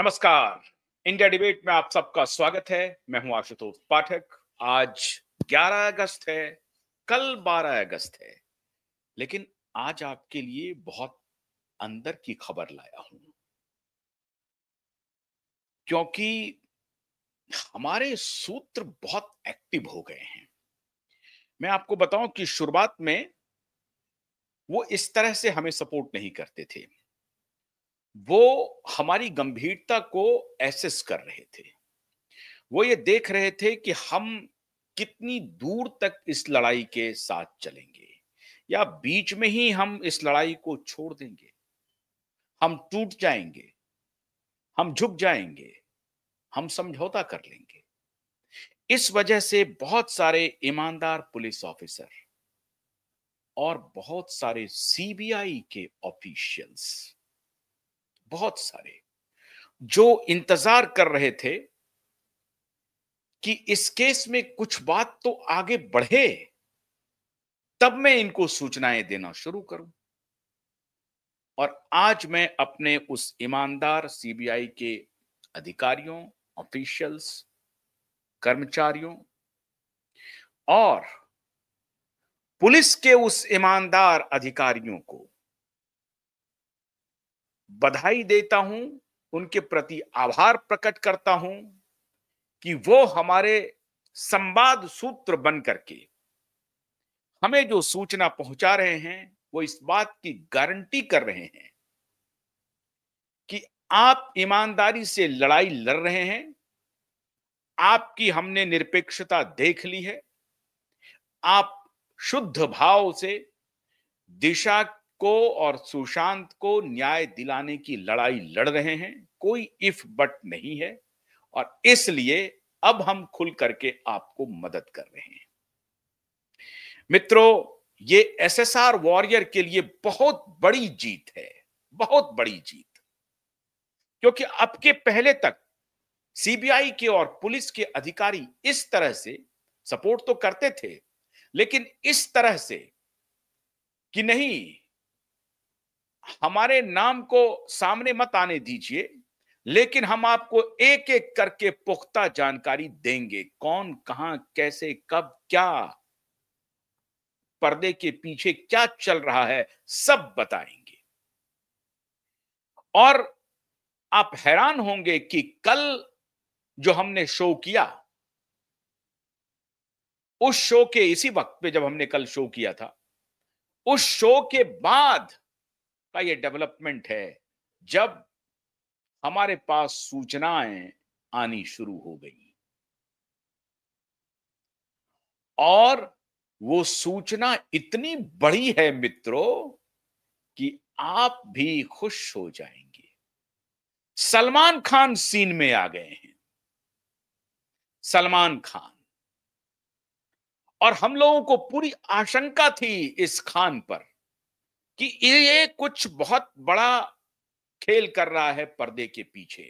नमस्कार। India debate में आप सबका स्वागत है। मैं हूं आशुतोष पाठक। आज 11 अगस्त है, कल 12 अगस्त है, लेकिन आज आपके लिए बहुत अंदर की खबर लाया हूं, क्योंकि हमारे सूत्र बहुत एक्टिव हो गए हैं। मैं आपको बताऊं कि शुरुआत में वो इस तरह से हमें सपोर्ट नहीं करते थे। वो हमारी गंभीरता को एसेस कर रहे थे। वो ये देख रहे थे कि हम कितनी दूर तक इस लड़ाई के साथ चलेंगे या बीच में ही हम इस लड़ाई को छोड़ देंगे। हम टूट जाएंगे, हम झुक जाएंगे, हम समझौता कर लेंगे। इस वजह से बहुत सारे ईमानदार पुलिस ऑफिसर और बहुत सारे सीबीआई के ऑफिशियल्स, बहुत सारे जो इंतजार कर रहे थे कि इस केस में कुछ बात तो आगे बढ़े, तब मैं इनको सूचनाएं देना शुरू करूं। और आज मैं अपने उस ईमानदार सीबीआई के अधिकारियों, ऑफिशियल्स, कर्मचारियों और पुलिस के उस ईमानदार अधिकारियों को बधाई देता हूं, उनके प्रति आभार प्रकट करता हूं कि वो हमारे संवाद सूत्र बन करके हमें जो सूचना पहुंचा रहे हैं, वो इस बात की गारंटी कर रहे हैं कि आप ईमानदारी से लड़ाई लड़ रहे हैं। आपकी हमने निरपेक्षता देख ली है। आप शुद्ध भाव से दिशा को और सुशांत को न्याय दिलाने की लड़ाई लड़ रहे हैं। कोई इफ बट नहीं है और इसलिए अब हम खुल करके आपको मदद कर रहे हैं। मित्रों, ये एसएसआर वॉरियर के लिए बहुत बड़ी जीत है, बहुत बड़ी जीत, क्योंकि अब के पहले तक सीबीआई के और पुलिस के अधिकारी इस तरह से सपोर्ट तो करते थे, लेकिन इस तरह से कि नहीं, हमारे नाम को सामने मत आने दीजिए, लेकिन हम आपको एक एक करके पुख्ता जानकारी देंगे। कौन, कहां, कैसे, कब, क्या, पर्दे के पीछे क्या चल रहा है, सब बताएंगे। और आप हैरान होंगे कि कल जो हमने शो किया, उस शो के इसी वक्त पे जब हमने कल शो किया था, उस शो के बाद का ये डेवलपमेंट है, जब हमारे पास सूचनाएं आनी शुरू हो गई और वो सूचना इतनी बड़ी है मित्रों कि आप भी खुश हो जाएंगे। सलमान खान सीन में आ गए हैं। सलमान खान, और हम लोगों को पूरी आशंका थी इस खान पर कि ये कुछ बहुत बड़ा खेल कर रहा है पर्दे के पीछे।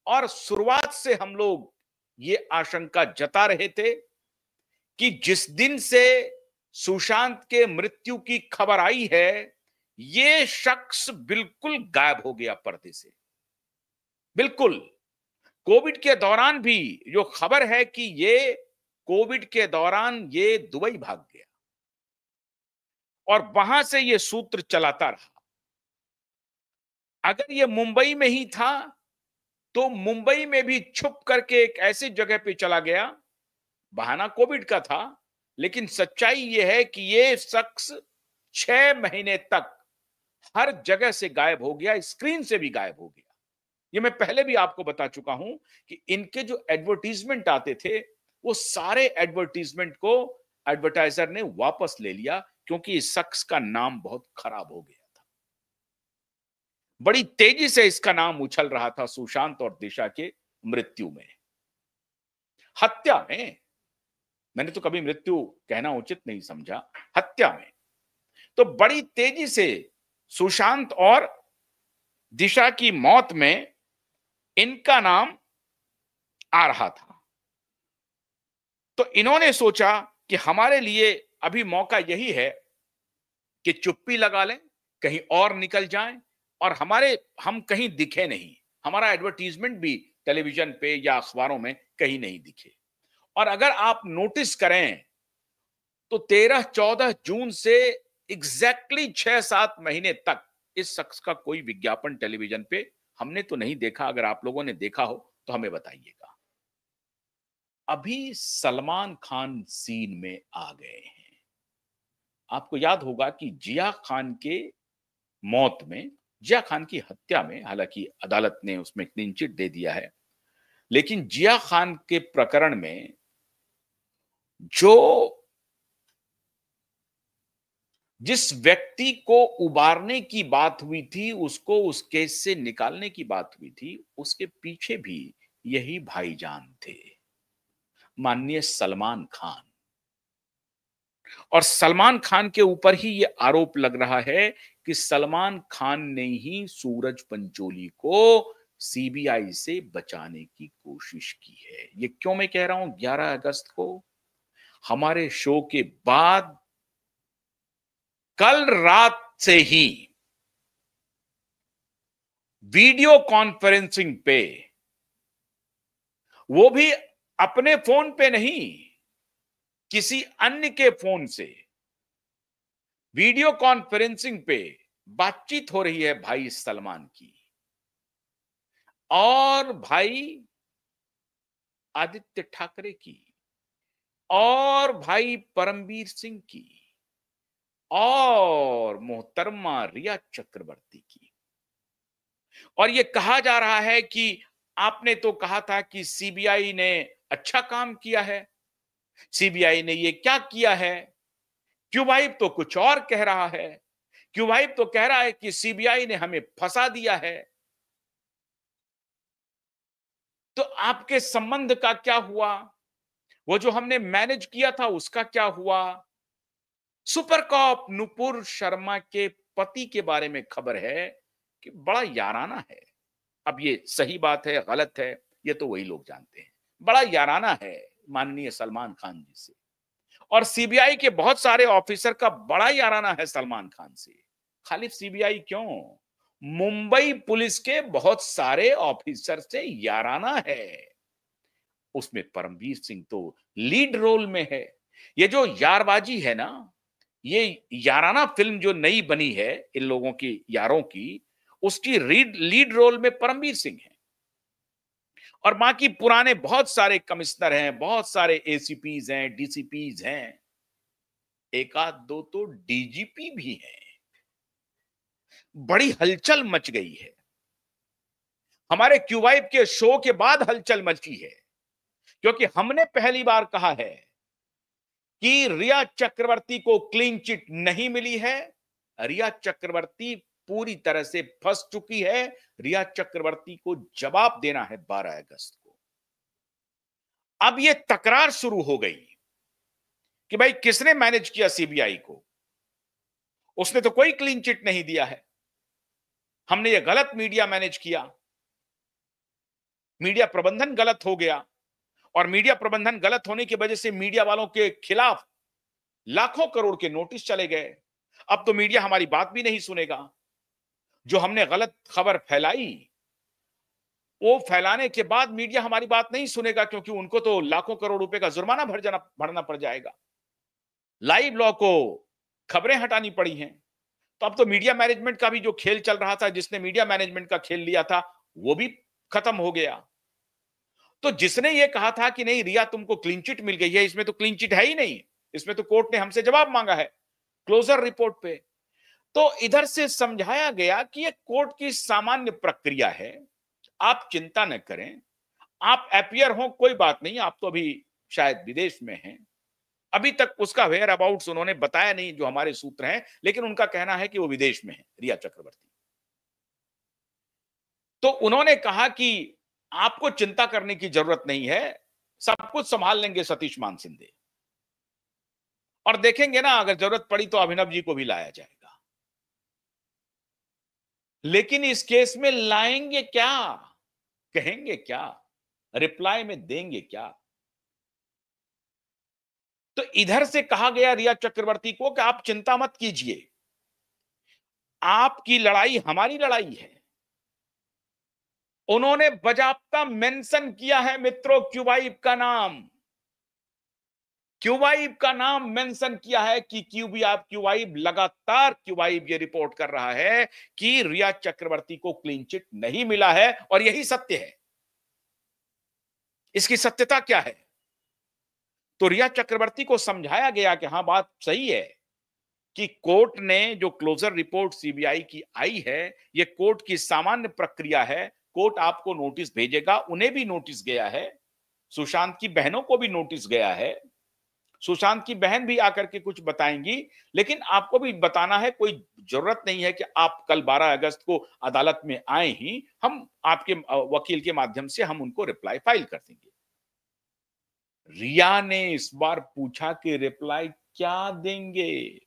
और शुरुआत से हम लोग ये आशंका जता रहे थे कि जिस दिन से सुशांत के मृत्यु की खबर आई है, ये शख्स बिल्कुल गायब हो गया पर्दे से। बिल्कुल। कोविड के दौरान भी जो खबर है कि ये कोविड के दौरान ये दुबई भाग गया और वहां से ये सूत्र चलाता रहा। अगर ये मुंबई में ही था तो मुंबई में भी छुप करके एक ऐसी जगह पे चला गया। बहाना कोविड का था, लेकिन सच्चाई यह है कि ये शख्स 6 महीने तक हर जगह से गायब हो गया, स्क्रीन से भी गायब हो गया। ये मैं पहले भी आपको बता चुका हूं कि इनके जो एडवर्टीजमेंट आते थे, वो सारे एडवर्टीजमेंट को एडवर्टाइजर ने वापस ले लिया, क्योंकि इस शख्स का नाम बहुत खराब हो गया था। बड़ी तेजी से इसका नाम उछल रहा था सुशांत और दिशा के मृत्यु में, हत्या में। मैंने तो कभी मृत्यु कहना उचित नहीं समझा, हत्या में। तो बड़ी तेजी से सुशांत और दिशा की मौत में इनका नाम आ रहा था। तो इन्होंने सोचा कि हमारे लिए अभी मौका यही है कि चुप्पी लगा लें, कहीं और निकल जाएं और हम कहीं दिखे नहीं, हमारा एडवर्टाइजमेंट भी टेलीविजन पे या अखबारों में कहीं नहीं दिखे। और अगर आप नोटिस करें तो 13-14 जून से एग्जैक्टली 6-7 महीने तक इस शख्स का कोई विज्ञापन टेलीविजन पे हमने तो नहीं देखा। अगर आप लोगों ने देखा हो तो हमें बताइएगा। अभी सलमान खान सीन में आ गए हैं। आपको याद होगा कि जिया खान के मौत में, जिया खान की हत्या में, हालांकि अदालत ने उसमें क्लीन चिट दे दिया है, लेकिन जिया खान के प्रकरण में जो जिस व्यक्ति को उबारने की बात हुई थी, उसको उस केस से निकालने की बात हुई थी, उसके पीछे भी यही भाईजान थे, माननीय सलमान खान। और सलमान खान के ऊपर ही यह आरोप लग रहा है कि सलमान खान ने ही सूरज पंचोली को सीबीआई से बचाने की कोशिश की है। ये क्यों मैं कह रहा हूं? 11 अगस्त को हमारे शो के बाद कल रात से ही वीडियो कॉन्फ्रेंसिंग पे, वो भी अपने फोन पे नहीं, किसी अन्य के फोन से वीडियो कॉन्फ्रेंसिंग पे बातचीत हो रही है भाई सलमान की और भाई आदित्य ठाकरे की और भाई परमवीर सिंह की और मोहतरमा रिया चक्रवर्ती की। और यह कहा जा रहा है कि आपने तो कहा था कि सीबीआई ने अच्छा काम किया है, सीबीआई ने ये क्या किया है, क्यूबाइब तो कुछ और कह रहा है, क्यूबाइब तो कह रहा है कि सीबीआई ने हमें फंसा दिया है। तो आपके संबंध का क्या हुआ? वो जो हमने मैनेज किया था उसका क्या हुआ? सुपर कॉप नुपुर शर्मा के पति के बारे में खबर है कि बड़ा याराना है। अब ये सही बात है, गलत है, ये तो वही लोग जानते हैं। बड़ा याराना है माननीय सलमान खान जी से, और सीबीआई के बहुत सारे ऑफिसर का बड़ा याराना है सलमान खान से। खाली सीबीआई क्यों, मुंबई पुलिस के बहुत सारे ऑफिसर से याराना है। उसमें परमवीर सिंह तो लीड रोल में है। ये जो यारबाजी है ना, ये याराना फिल्म जो नई बनी है इन लोगों की, यारों की, उसकी लीड रोल में परमवीर सिंह है। और बाकी पुराने बहुत सारे कमिश्नर हैं, बहुत सारे एसीपीज हैं, डीसीपीज हैं, एक आध दो तो डीजीपी भी हैं। बड़ी हलचल मच गई है। हमारे क्यूबाइब के शो के बाद हलचल मची है, क्योंकि हमने पहली बार कहा है कि रिया चक्रवर्ती को क्लीन चिट नहीं मिली है। रिया चक्रवर्ती पूरी तरह से फंस चुकी है। रिया चक्रवर्ती को जवाब देना है 12 अगस्त को। अब यह तकरार शुरू हो गई कि भाई किसने मैनेज किया सीबीआई को? उसने तो कोई क्लीन चिट नहीं दिया है, हमने यह गलत मीडिया मैनेज किया, मीडिया प्रबंधन गलत हो गया। और मीडिया प्रबंधन गलत होने की वजह से मीडिया वालों के खिलाफ लाखों करोड़ के नोटिस चले गए। अब तो मीडिया हमारी बात भी नहीं सुनेगा। जो हमने गलत खबर फैलाई, वो फैलाने के बाद मीडिया हमारी बात नहीं सुनेगा, क्योंकि उनको तो लाखों करोड़ रुपए का जुर्माना भरना पड़ जाएगा। लाइव लॉ को खबरें हटानी पड़ी हैं। तो अब तो मीडिया मैनेजमेंट का भी जो खेल चल रहा था, जिसने मीडिया मैनेजमेंट का खेल लिया था, वो भी खत्म हो गया। तो जिसने ये कहा था कि नहीं रिया तुमको क्लीन चिट मिल गई है, इसमें तो क्लीन चिट है ही नहीं, इसमें तो कोर्ट ने हमसे जवाब मांगा है क्लोजर रिपोर्ट पे। तो इधर से समझाया गया कि ये कोर्ट की सामान्य प्रक्रिया है, आप चिंता न करें, आप अपियर हो कोई बात नहीं, आप तो अभी शायद विदेश में हैं। अभी तक उसका वेयर अबाउट्स उन्होंने बताया नहीं, जो हमारे सूत्र हैं, लेकिन उनका कहना है कि वो विदेश में है, रिया चक्रवर्ती। तो उन्होंने कहा कि आपको चिंता करने की जरूरत नहीं है, सब कुछ संभाल लेंगे सतीश मान सिंधे, और देखेंगे ना अगर जरूरत पड़ी तो अभिनव जी को भी लाया जाएगा। लेकिन इस केस में लाएंगे क्या, कहेंगे क्या, रिप्लाई में देंगे क्या? तो इधर से कहा गया रिया चक्रवर्ती को कि आप चिंता मत कीजिए, आपकी लड़ाई हमारी लड़ाई है, उन्होंने बजाबता मेंशन किया है मित्रों क्यूबाइब का नाम, क्यूबाइब का नाम मेंशन किया है कि क्यूबाइब लगातार क्यूबाइब ये रिपोर्ट कर रहा है कि रिया चक्रवर्ती को क्लीन चिट नहीं मिला है और यही सत्य है। इसकी सत्यता क्या है? तो रिया चक्रवर्ती को समझाया गया कि हां बात सही है कि कोर्ट ने जो क्लोजर रिपोर्ट सीबीआई की आई है, ये कोर्ट की सामान्य प्रक्रिया है। कोर्ट आपको नोटिस भेजेगा, उन्हें भी नोटिस गया है, सुशांत की बहनों को भी नोटिस गया है। सुशांत की बहन भी आकर के कुछ बताएंगी, लेकिन आपको भी बताना है, कोई जरूरत नहीं है कि आप कल 12 अगस्त को अदालत में आए ही, हम आपके वकील के माध्यम से हम उनको रिप्लाई फाइल कर देंगे। रिया ने इस बार पूछा कि रिप्लाई क्या देंगे?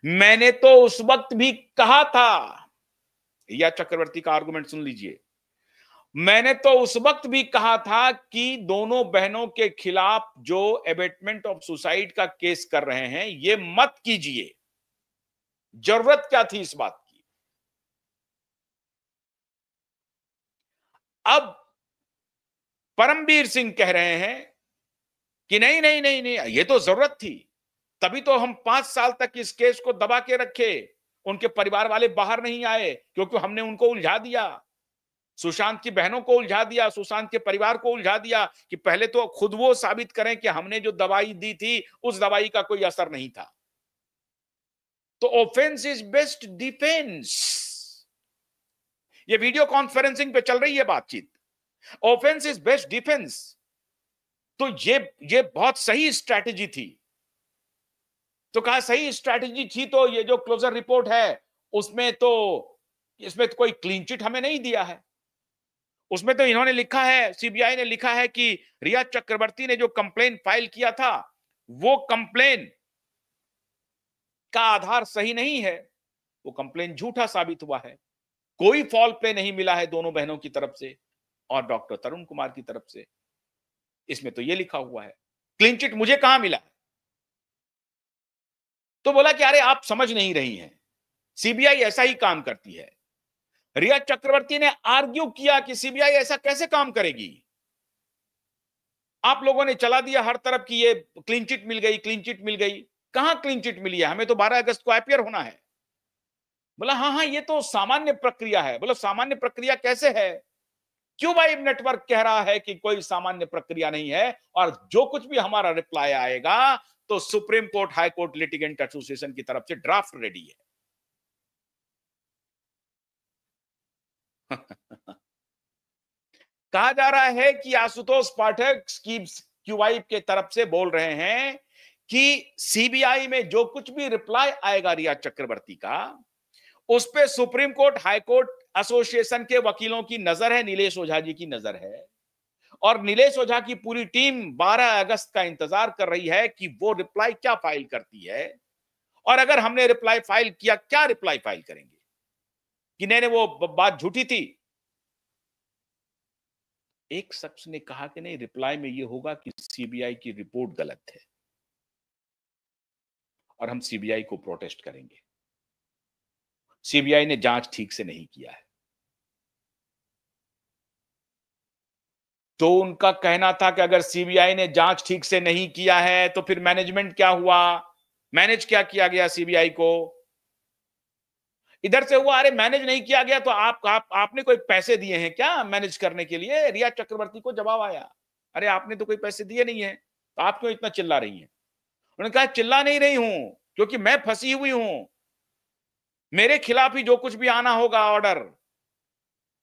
मैंने तो उस वक्त भी कहा था, रिया चक्रवर्ती का आर्गुमेंट सुन लीजिए, मैंने तो उस वक्त भी कहा था कि दोनों बहनों के खिलाफ जो एबेटमेंट ऑफ सुसाइड का केस कर रहे हैं, ये मत कीजिए। जरूरत क्या थी इस बात की? अब परमबीर सिंह कह रहे हैं कि नहीं नहीं नहीं नहीं, ये तो जरूरत थी, तभी तो हम 5 साल तक इस केस को दबा के रखे, उनके परिवार वाले बाहर नहीं आए क्योंकि हमने उनको उलझा दिया, सुशांत की बहनों को उलझा दिया, सुशांत के परिवार को उलझा दिया कि पहले तो खुद वो साबित करें कि हमने जो दवाई दी थी उस दवाई का कोई असर नहीं था। तो ऑफेंस इज बेस्ट डिफेंस। ये वीडियो कॉन्फ्रेंसिंग पे चल रही है बातचीत। Offence is best defence. तो ये बहुत सही स्ट्रैटेजी थी। तो कहा सही स्ट्रैटेजी थी, तो ये जो क्लोजर रिपोर्ट है उसमें तो इसमें तो कोई क्लीन चिट हमें नहीं दिया है। उसमें तो इन्होंने लिखा है, सीबीआई ने लिखा है कि रिया चक्रवर्ती ने जो कंप्लेन फाइल किया था वो कंप्लेन का आधार सही नहीं है, वो कंप्लेन झूठा साबित हुआ है, कोई फॉल प्ले नहीं मिला है दोनों बहनों की तरफ से और डॉक्टर तरुण कुमार की तरफ से। इसमें तो ये लिखा हुआ है, क्लीन चिट मुझे कहां मिला? तो बोला कि अरे आप समझ नहीं रही हैं, सीबीआई ऐसा ही काम करती है। रिया चक्रवर्ती ने आर्ग्यू किया कि सीबीआई ऐसा कैसे काम करेगी, आप लोगों ने चला दिया हर तरफ की ये क्लीन चिट मिल गई, क्लीन चिट मिल गई। कहां क्लीन चिट मिली है? हमें तो 12 अगस्त को अपियर होना है। बोला हाँ हाँ ये तो सामान्य प्रक्रिया है। बोला सामान्य प्रक्रिया कैसे है? क्यूबाइब नेटवर्क कह रहा है कि कोई सामान्य प्रक्रिया नहीं है और जो कुछ भी हमारा रिप्लाई आएगा तो supreme court high court litigant association की तरफ से ड्राफ्ट रेडी है। कहा जा रहा है कि आशुतोष पाठक की क्यूबाइब के तरफ से बोल रहे हैं कि सीबीआई में जो कुछ भी रिप्लाई आएगा रिया चक्रवर्ती का, उस पे supreme court high court association के वकीलों की नजर है, नीलेश ओझा जी की नजर है और नीलेश ओझा की पूरी टीम 12 अगस्त का इंतजार कर रही है कि वो रिप्लाई क्या फाइल करती है। और अगर हमने रिप्लाई फाइल किया, क्या रिप्लाई फाइल करेंगे कि नहीं वो बात झूठी थी? एक शख्स ने कहा कि नहीं, रिप्लाई में यह होगा कि सीबीआई की रिपोर्ट गलत है और हम सीबीआई को प्रोटेस्ट करेंगे, सीबीआई ने जांच ठीक से नहीं किया है। तो उनका कहना था कि अगर सीबीआई ने जांच ठीक से नहीं किया है तो फिर मैनेजमेंट क्या हुआ, मैनेज क्या किया गया सीबीआई को? इधर से हुआ अरे मैनेज नहीं किया गया तो आपने कोई पैसे दिए हैं क्या मैनेज करने के लिए? रिया चक्रवर्ती को जवाब आया, अरे आपने तो कोई पैसे दिए नहीं है, तो आप क्यों इतना चिल्ला रही हैं? उन्होंने कहा चिल्ला नहीं रही हूं क्योंकि मैं फंसी हुई हूं, मेरे खिलाफ ही जो कुछ भी आना होगा ऑर्डर,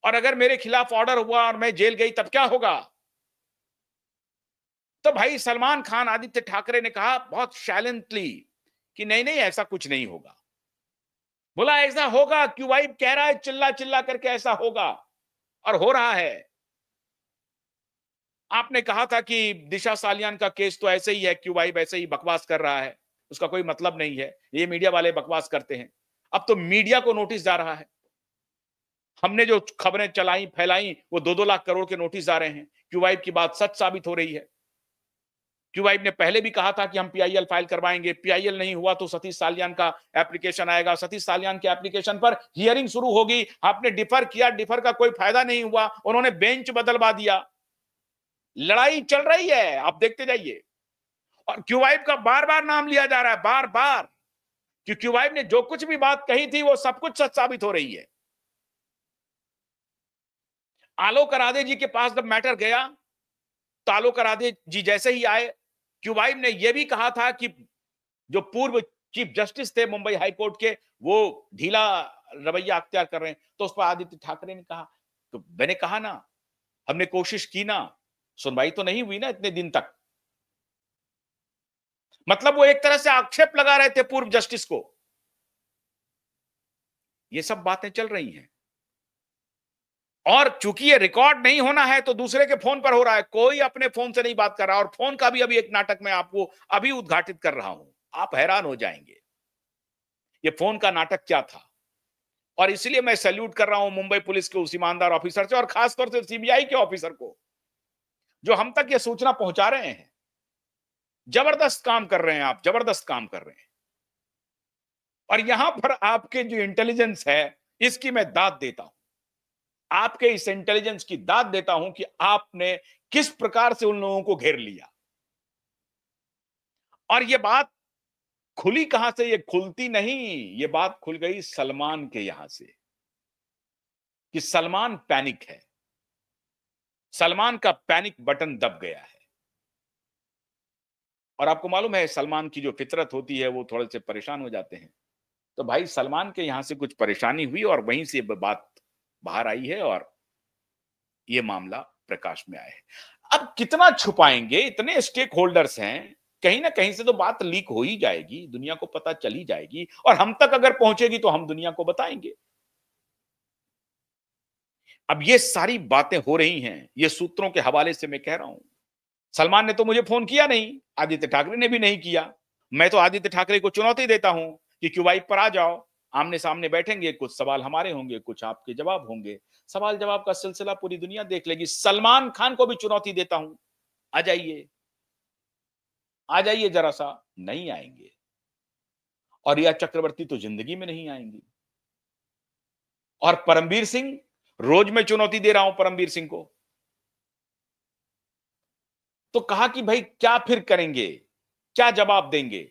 और अगर मेरे खिलाफ ऑर्डर हुआ और मैं जेल गई तब क्या होगा? तो भाई सलमान खान आदित्य ठाकरे ने कहा बहुत साइलेंटली कि नहीं नहीं ऐसा कुछ नहीं होगा। बोला ऐसा होगा, क्यूबाइब कह रहा है चिल्ला चिल्ला करके ऐसा होगा और हो रहा है। आपने कहा था कि दिशा सालियान का केस तो ऐसे ही है, क्यूबाइब ऐसे ही बकवास कर रहा है, उसका कोई मतलब नहीं है, ये मीडिया वाले बकवास करते हैं। अब तो मीडिया को नोटिस जा रहा है, हमने जो खबरें चलाई फैलाई वो 2-2 लाख करोड़ के नोटिस आ रहे हैं, क्यूबाइब की बात सच साबित हो रही है। क्यूवाइब ने पहले भी कहा था कि हम पीआईएल फाइल करवाएंगे, पीआईएल नहीं हुआ तो सतीश साल्यान का एप्लीकेशन आएगा, सतीश साल्यान के एप्लीकेशन पर हियरिंग शुरू होगी। आपने डिफर किया, डिफर का कोई फायदा नहीं हुआ, उन्होंने बेंच बदलवा दिया। लड़ाई चल रही है, आप देखते जाइए। और क्यूवाइब का बार बार नाम लिया जा रहा है, बार बार, कि क्यूवाइब ने जो कुछ भी बात कही थी वो सब कुछ सच साबित हो रही है। आलोक राधे जी के पास जब मैटर गया तो आलोक राधे जी जैसे ही आए, क्यूवाइब ने यह भी कहा था कि जो पूर्व चीफ जस्टिस थे मुंबई हाई कोर्ट के, वो ढीला रवैया अख्तियार कर रहे हैं। तो उस पर आदित्य ठाकरे ने कहा, तो मैंने कहा ना, हमने कोशिश की ना, सुनवाई तो नहीं हुई ना इतने दिन तक। मतलब वो एक तरह से आक्षेप लगा रहे थे पूर्व जस्टिस को। ये सब बातें चल रही हैं, और चूंकि ये रिकॉर्ड नहीं होना है तो दूसरे के फोन पर हो रहा है, कोई अपने फोन से नहीं बात कर रहा। और फोन का भी अभी एक नाटक मैं आपको अभी उद्घाटित कर रहा हूं, आप हैरान हो जाएंगे ये फोन का नाटक क्या था। और इसलिए मैं सैल्यूट कर रहा हूं मुंबई पुलिस के उस ईमानदार ऑफिसर से, और खासतौर से सीबीआई के ऑफिसर को, जो हम तक ये सूचना पहुंचा रहे हैं। जबरदस्त काम कर रहे हैं आप, जबरदस्त काम कर रहे हैं। और यहां पर आपके जो इंटेलिजेंस है, इसकी मैं दाद देता हूं, आपके इस इंटेलिजेंस की दाद देता हूं कि आपने किस प्रकार से उन लोगों को घेर लिया। और ये बात खुली कहां से? ये खुलती नहीं, ये बात खुल गई सलमान के यहां से, कि सलमान पैनिक है, सलमान का पैनिक बटन दब गया है। और आपको मालूम है सलमान की जो फितरत होती है, वो थोड़े से परेशान हो जाते हैं। तो भाई सलमान के यहां से कुछ परेशानी हुई और वहीं से बात बाहर आई है और ये मामला प्रकाश में आया है। अब कितना छुपाएंगे, इतने स्टेक होल्डर्स हैं, कहीं ना कहीं से तो बात लीक हो ही जाएगी, दुनिया को पता चली जाएगी, और हम तक अगर पहुंचेगी तो हम दुनिया को बताएंगे। अब ये सारी बातें हो रही हैं, ये सूत्रों के हवाले से मैं कह रहा हूं। सलमान ने तो मुझे फोन किया नहीं, आदित्य ठाकरे ने भी नहीं किया। मैं तो आदित्य ठाकरे को चुनौती देता हूं कि क्यूवाइब पर आ जाओ, आमने सामने बैठेंगे, कुछ सवाल हमारे होंगे, कुछ आपके जवाब होंगे, सवाल जवाब का सिलसिला पूरी दुनिया देख लेगी। सलमान खान को भी चुनौती देता हूं, आ जाइए, आ जाइए जरा सा। नहीं आएंगे। और रिया चक्रवर्ती तो जिंदगी में नहीं आएंगी। और परमबीर सिंह, रोज मैं चुनौती दे रहा हूं परमबीर सिंह को। तो कहा कि भाई क्या फिर करेंगे, क्या जवाब देंगे,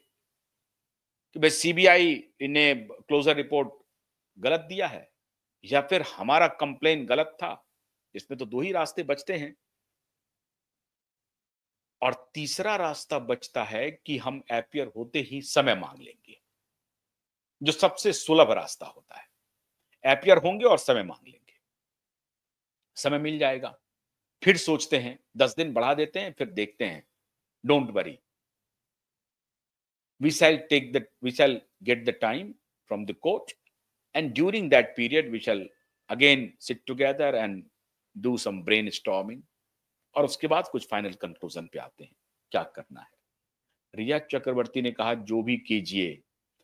कि भाई सीबीआई ने क्लोजर रिपोर्ट गलत दिया है, या फिर हमारा कंप्लेन गलत था। इसमें तो दो ही रास्ते बचते हैं। और तीसरा रास्ता बचता है कि हम एपियर होते ही समय मांग लेंगे, जो सबसे सुलभ रास्ता होता है। एपियर होंगे और समय मांग लेंगे, समय मिल जाएगा, फिर सोचते हैं, 10 दिन बढ़ा देते हैं, फिर देखते हैं। Don't worry, we shall get the time from the court, and during that period we shall again sit together and do some brainstorming, और उसके बाद कुछ फाइनल कंक्लूजन पे आते हैं क्या करना है। रिया चक्रवर्ती ने कहा जो भी कीजिए,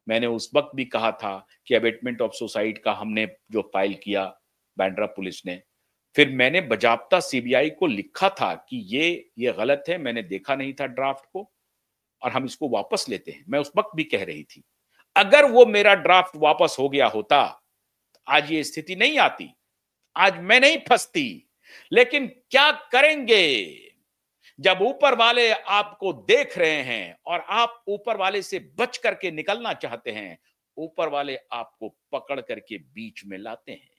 मैंने उस वक्त भी कहा था कि अबेटमेंट ऑफ सुसाइड का हमने जो फाइल किया बांद्रा पुलिस ने, फिर मैंने बजाबता सीबीआई को लिखा था कि ये गलत है, मैंने देखा नहीं था ड्राफ्ट को, और हम इसको वापस लेते हैं। मैं उस वक्त भी कह रही थी, अगर वो मेरा ड्राफ्ट वापस हो गया होता, आज ये स्थिति नहीं आती, आज मैं नहीं फंसती। लेकिन क्या करेंगे जब ऊपर वाले आपको देख रहे हैं और आप ऊपर वाले से बच करके निकलना चाहते हैं, ऊपर वाले आपको पकड़ करके बीच में लाते हैं।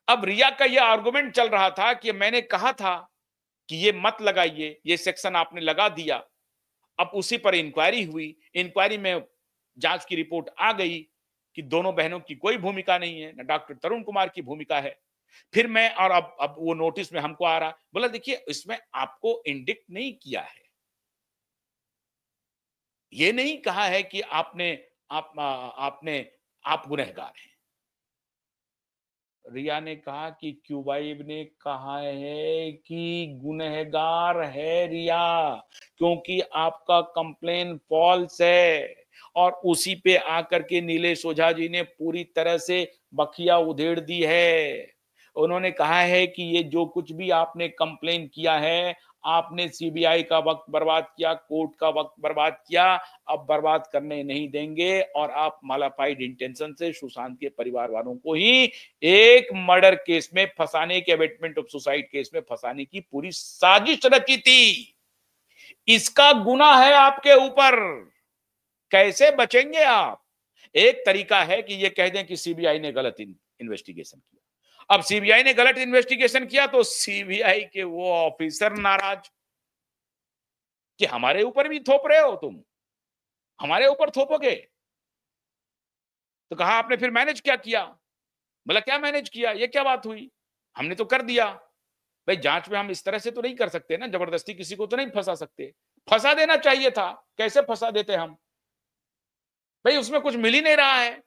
अब रिया का यह आर्गुमेंट चल रहा था कि मैंने कहा था कि ये मत लगाइए, ये सेक्शन आपने लगा दिया। अब उसी पर इंक्वायरी हुई, इंक्वायरी में जांच की रिपोर्ट आ गई कि दोनों बहनों की कोई भूमिका नहीं है, न डॉक्टर तरुण कुमार की भूमिका है। फिर मैं, और अब वो नोटिस में हमको आ रहा, बोला देखिए इसमें आपको इंडिक्ट नहीं किया है, ये नहीं कहा है कि आप गुनहगार हैं। रिया ने कहा कि क्यूबाइब ने कहा है कि गुनहगार है रिया, क्योंकि आपका कंप्लेन फॉल्स है। और उसी पे आकर के नीलेश ओझा जी ने पूरी तरह से बखिया उधेड़ दी है। उन्होंने कहा है कि ये जो कुछ भी आपने कंप्लेन किया है, आपने सीबीआई का वक्त बर्बाद किया, कोर्ट का वक्त बर्बाद किया, अब बर्बाद करने नहीं देंगे और आप मालाफाइड इंटेंशन से सुशांत के परिवार वालों को ही एक मर्डर केस में फंसाने के, अबेटमेंट ऑफ सुसाइड केस में फंसाने की पूरी साजिश रची थी। इसका गुनाह है आपके ऊपर। कैसे बचेंगे आप? एक तरीका है कि ये कह दें कि सीबीआई ने गलत इन्वेस्टिगेशन किया। अब सीबीआई ने गलत इन्वेस्टिगेशन किया तो सीबीआई के वो ऑफिसर नाराज कि हमारे ऊपर भी थोप रहे हो तुम, हमारे ऊपर थोपोगे। तो कहा आपने फिर मैनेज क्या किया? बोला क्या मैनेज किया, ये क्या बात हुई, हमने तो कर दिया। भाई जांच में हम इस तरह से तो नहीं कर सकते ना, जबरदस्ती किसी को तो नहीं फंसा सकते। फंसा देना चाहिए था, कैसे फंसा देते हम? भाई उसमें कुछ मिल ही नहीं रहा है,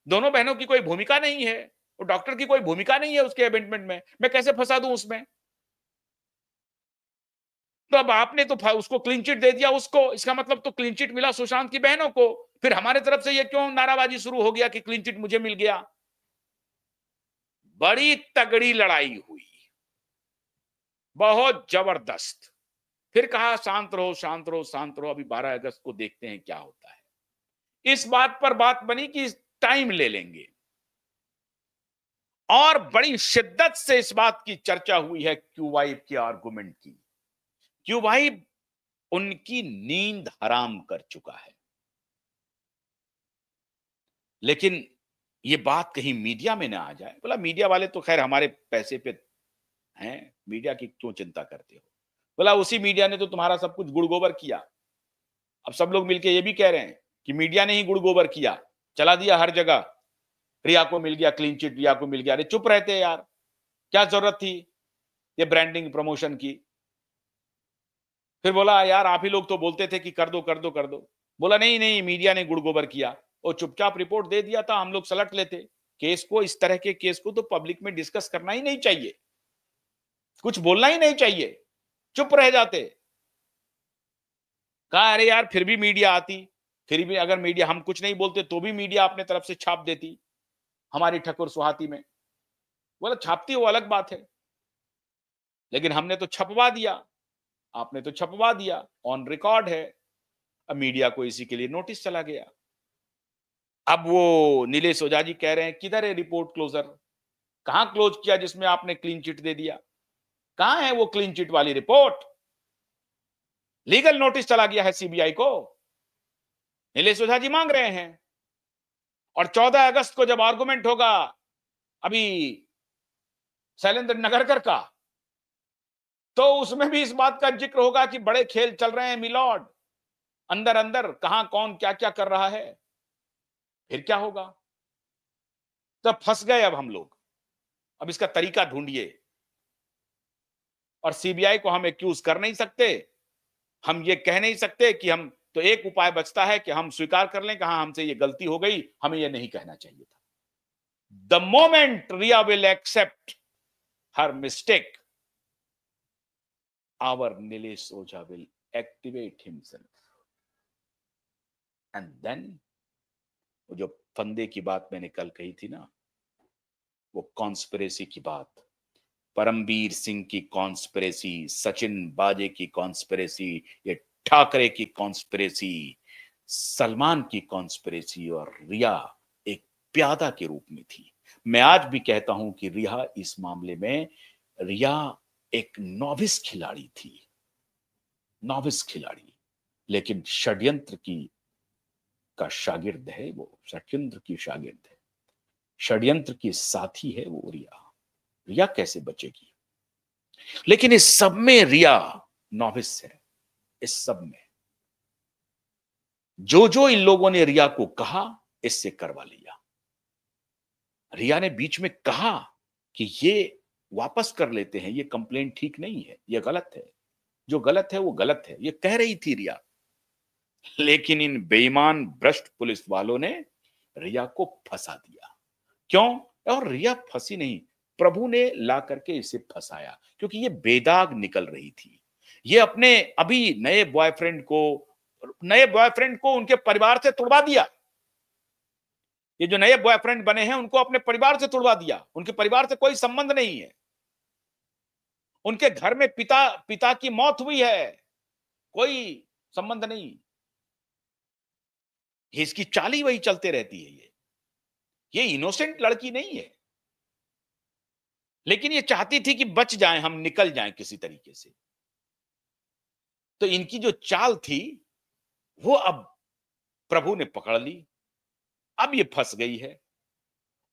दोनों बहनों की कोई भूमिका नहीं है, और डॉक्टर की कोई भूमिका नहीं है उसके अबेटमेंट में, मैं कैसे फंसा दूं उसमें? तो अब आपने तो उसको क्लीन चिट दे दिया उसको, इसका मतलब तो क्लीन चिट मिला सुशांत की बहनों को, फिर हमारे तरफ से ये क्यों नाराबाजी शुरू हो गया कि क्लीन चिट मुझे मिल गया? बड़ी तगड़ी लड़ाई हुई, बहुत जबरदस्त। फिर कहा शांत रहो, शांत रहो, शांत रहो, अभी 12 अगस्त को देखते हैं क्या होता है। इस बात पर बात बनी कि टाइम ले लेंगे, और बड़ी शिद्दत से इस बात की चर्चा हुई है क्यूवाइब के आर्गुमेंट की। क्यूवाइब उनकी नींद हराम कर चुका है, लेकिन ये बात कहीं मीडिया में ना आ जाए। बोला मीडिया वाले तो खैर हमारे पैसे पे हैं, मीडिया की क्यों चिंता करते हो? बोला उसी मीडिया ने तो तुम्हारा सब कुछ गुड़ गोबर किया। अब सब लोग मिलके ये भी कह रहे हैं कि मीडिया ने ही गुड़ गोबर किया, चला दिया हर जगह, रिया को मिल गया क्लीन चिट, रिया को मिल गया। अरे चुप रहते यार, क्या जरूरत थी ये ब्रांडिंग प्रमोशन की? फिर बोला यार आप ही लोग तो बोलते थे कि कर दो कर दो कर दो। बोला नहीं नहीं, मीडिया ने गुड़ गोबर किया, और चुपचाप रिपोर्ट दे दिया था, हम लोग सलट लेते केस को। इस तरह के केस को तो पब्लिक में डिस्कस करना ही नहीं चाहिए, कुछ बोलना ही नहीं चाहिए, चुप रह जाते। कहा अरे यार फिर भी मीडिया आती, फिर भी अगर मीडिया, हम कुछ नहीं बोलते तो भी मीडिया अपने तरफ से छाप देती हमारी ठकुर सुहाती में। बोला छापती वो अलग बात है, लेकिन हमने तो छपवा दिया, आपने तो छपवा दिया, ऑन रिकॉर्ड है। अब मीडिया को इसी के लिए नोटिस चला गया। अब वो नीलेश ओझा जी कह रहे हैं किधर है रिपोर्ट क्लोजर, कहां क्लोज किया जिसमें आपने क्लीन चिट दे दिया? कहां है वो क्लीन चिट वाली रिपोर्ट? लीगल नोटिस चला गया है सीबीआई को, नीलेश ओझा जी मांग रहे हैं। और 14 अगस्त को जब आर्गुमेंट होगा अभी शैलेंद्र नगरकर का, तो उसमें भी इस बात का जिक्र होगा कि बड़े खेल चल रहे हैं मिलॉर्ड, अंदर अंदर कहां कौन क्या क्या कर रहा है। फिर क्या होगा? तब फंस गए अब हम लोग, अब इसका तरीका ढूंढिए। और सीबीआई को हम एक्यूज कर नहीं सकते, हम ये कह नहीं सकते कि हम, तो एक उपाय बचता है कि हम स्वीकार कर लें कि हाँ हमसे ये गलती हो गई, हमें ये नहीं कहना चाहिए था। The moment Riya will accept her mistake, our Nilesh Oza will activate himself, and then वो जो फंदे की बात मैंने कल कही थी ना, वो कॉन्स्पिरेसी की बात, परमवीर सिंह की कॉन्स्पिरेसी, सचिन बाजे की कॉन्स्पिरेसी, ये ठाकरे की कॉन्स्पिरेसी, सलमान की कॉन्स्पिरेसी, और रिया एक प्यादा के रूप में थी। मैं आज भी कहता हूं कि रिया इस मामले में, रिया एक नॉविस खिलाड़ी थी, नॉविस खिलाड़ी, लेकिन षड्यंत्र की का शागिर्द है वो, षड्यंत्र की शागिर्द है, षड्यंत्र की साथी है वो रिया। रिया कैसे बचेगी? लेकिन इस सब में रिया नॉविस है, इस सब में जो इन लोगों ने रिया को कहा इससे करवा लिया। रिया ने बीच में कहा कि ये वापस कर लेते हैं, ये कंप्लेंट ठीक नहीं है, ये गलत है, जो गलत है वो गलत है, ये कह रही थी रिया। लेकिन इन बेईमान भ्रष्ट पुलिस वालों ने रिया को फंसा दिया। क्यों? और रिया फंसी नहीं, प्रभु ने ला करके इसे फंसाया, क्योंकि ये बेदाग निकल रही थी। ये अपने अभी नए बॉयफ्रेंड को उनके परिवार से तुड़वा दिया। ये जो नए बॉयफ्रेंड बने हैं उनको अपने परिवार से तुड़वा दिया, उनके परिवार से कोई संबंध नहीं है। उनके घर में पिता की मौत हुई है, कोई संबंध नहीं। इसकी चाल ही वही चलते रहती है। ये इनोसेंट लड़की नहीं है, लेकिन ये चाहती थी कि बच जाएं, हम निकल जाएं किसी तरीके से। तो इनकी जो चाल थी वो अब प्रभु ने पकड़ ली। अब ये फंस गई है,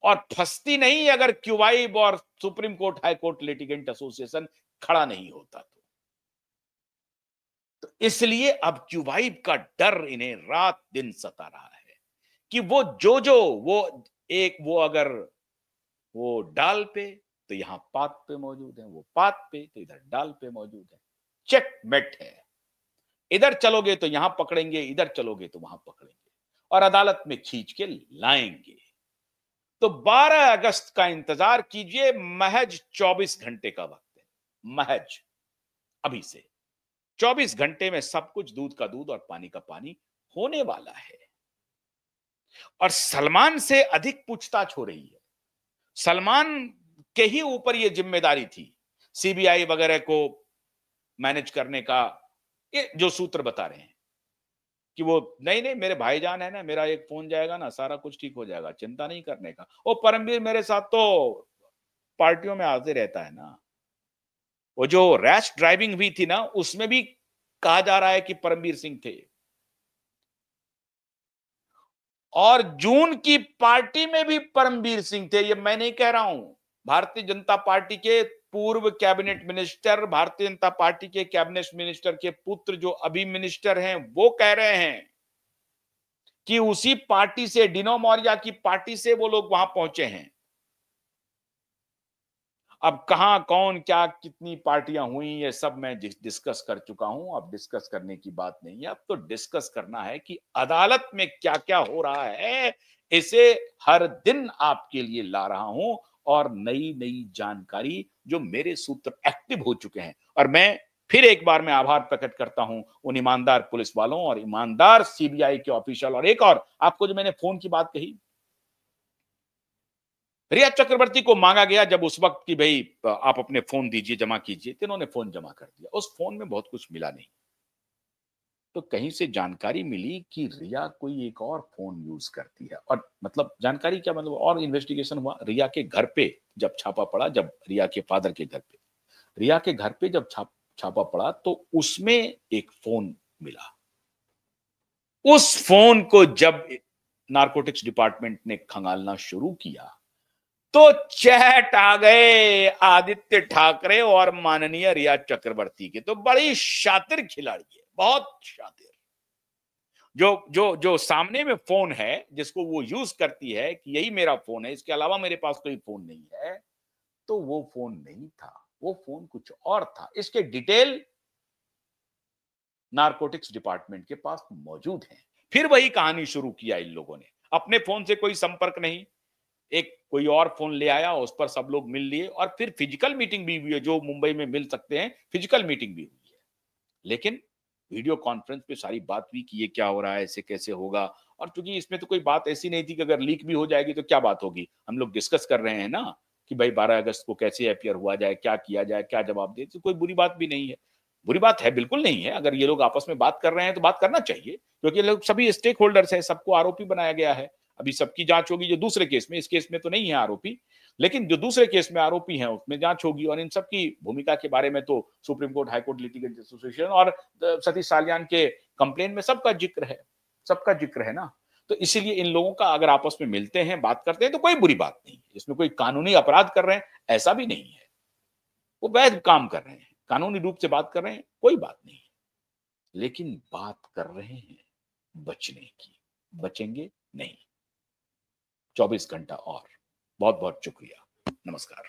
और फंसती नहीं अगर क्यूबाइब और supreme court high court litigant association खड़ा नहीं होता तो इसलिए अब क्यूबाइब का डर इन्हें रात दिन सता रहा है कि वो जो वो अगर वो डाल पे तो यहां पात पे मौजूद है, वो पात पे तो इधर डाल पे मौजूद है। चेकमेट है। इधर चलोगे तो यहां पकड़ेंगे, इधर चलोगे तो वहां पकड़ेंगे और अदालत में खींच के लाएंगे। तो 12 अगस्त का इंतजार कीजिए। महज 24 घंटे का वक्त है, महज अभी से 24 घंटे में सब कुछ दूध का दूध और पानी का पानी होने वाला है। और सलमान से अधिक पूछताछ हो रही है। सलमान के ही ऊपर यह जिम्मेदारी थी सीबीआई वगैरह को मैनेज करने का। ये जो सूत्र बता रहे हैं कि वो नहीं मेरे भाईजान है ना, मेरा एक फोन जाएगा ना, सारा कुछ ठीक हो जाएगा, चिंता नहीं करने का। वो परमवीर मेरे साथ तो पार्टियों में आते रहता है ना। वो जो रैश ड्राइविंग हुई थी ना, उसमें भी कहा जा रहा है कि परमवीर सिंह थे। और जून की पार्टी में भी परमवीर सिंह थे। ये मैं नहीं कह रहा हूं, भारतीय जनता पार्टी के पूर्व cabinet minister, Bharatiya Janata party के कैबिनेट मिनिस्टर के पुत्र जो अभी मिनिस्टर हैं, वो कह रहे हैं कि उसी पार्टी से, डिनो मौर्या की पार्टी से वो लोग वहां पहुंचे हैं। अब कहां कौन क्या कितनी पार्टियां हुई ये सब मैं डिस्कस कर चुका हूं। अब डिस्कस करने की बात नहीं है। अब तो डिस्कस करना है कि अदालत में क्या क्या हो रहा है। इसे हर दिन आपके लिए ला रहा हूं और नई नई जानकारी जो मेरे सूत्र एक्टिव हो चुके हैं। और मैं फिर एक बार मैं आभार प्रकट करता हूं उन ईमानदार पुलिस वालों और ईमानदार सीबीआई के ऑफिशियल। और एक और आपको जो मैंने फोन की बात कही, रिया चक्रवर्ती को मांगा गया जब उस वक्त कि भाई आप अपने फोन दीजिए, जमा कीजिए, तो इन्होंने फोन जमा कर दिया। उस फोन में बहुत कुछ मिला नहीं। तो कहीं से जानकारी मिली कि रिया कोई एक और फोन यूज करती है। और मतलब जानकारी क्या, मतलब और इन्वेस्टिगेशन हुआ। रिया के घर पे जब छापा पड़ा, जब रिया के फादर के घर पे, रिया के घर पे जब छापा पड़ा तो उसमें एक फोन मिला। उस फोन को जब नारकोटिक्स डिपार्टमेंट ने खंगालना शुरू किया तो चैट आ गए आदित्य ठाकरे और माननीय रिया चक्रवर्ती के। तो बड़ी शातिर खिलाड़ी है, बहुत शातिर। जो सामने में फोन है जिसको वो यूज करती है कि यही मेरा फोन है, इसके अलावा मेरे पास कोई फोन नहीं है, तो वो फोन नहीं था, वो फोन कुछ और था। इसके डिटेल नारकोटिक्स डिपार्टमेंट के पास मौजूद है। फिर वही कहानी शुरू किया इन लोगों ने। अपने फोन से कोई संपर्क नहीं, एक कोई और फोन ले आया, उस पर सब लोग मिल लिए और फिर फिजिकल मीटिंग भी हुई है। जो मुंबई में मिल सकते हैं, फिजिकल मीटिंग भी हुई है। लेकिन वीडियो कॉन्फ्रेंस पे सारी बात हुई कि ये क्या हो रहा है, ऐसे कैसे होगा। और क्योंकि इसमें तो कोई बात ऐसी नहीं थी कि अगर लीक भी हो जाएगी तो क्या बात होगी। हम लोग डिस्कस कर रहे हैं ना कि भाई 12 अगस्त को कैसे अपियर हुआ जाए, क्या किया जाए, क्या जवाब दे। तो कोई बुरी बात भी नहीं है, बुरी बात है बिल्कुल नहीं है। अगर ये लोग आपस में बात कर रहे हैं तो बात करना चाहिए, क्योंकि लोग सभी स्टेक होल्डर्स है, सबको आरोपी बनाया गया है। अभी सबकी जांच होगी जो दूसरे केस में, इस केस में तो नहीं है आरोपी, लेकिन जो दूसरे केस में आरोपी हैं उसमें जांच होगी। और इन सब की भूमिका के बारे में तो supreme court, high court litigant association और सतीश सालियान के कंप्लेन में सबका जिक्र है, सबका जिक्र है ना। तो इसीलिए इन लोगों का अगर आपस में मिलते हैं, बात करते हैं तो कोई बुरी बात नहीं है। इसमें कोई कानूनी अपराध कर रहे हैं ऐसा भी नहीं है। वो वैध काम कर रहे हैं, कानूनी रूप से बात कर रहे हैं, कोई बात नहीं है। लेकिन बात कर रहे हैं बचने की, बचेंगे नहीं। 24 घंटा और। बहुत बहुत शुक्रिया। नमस्कार।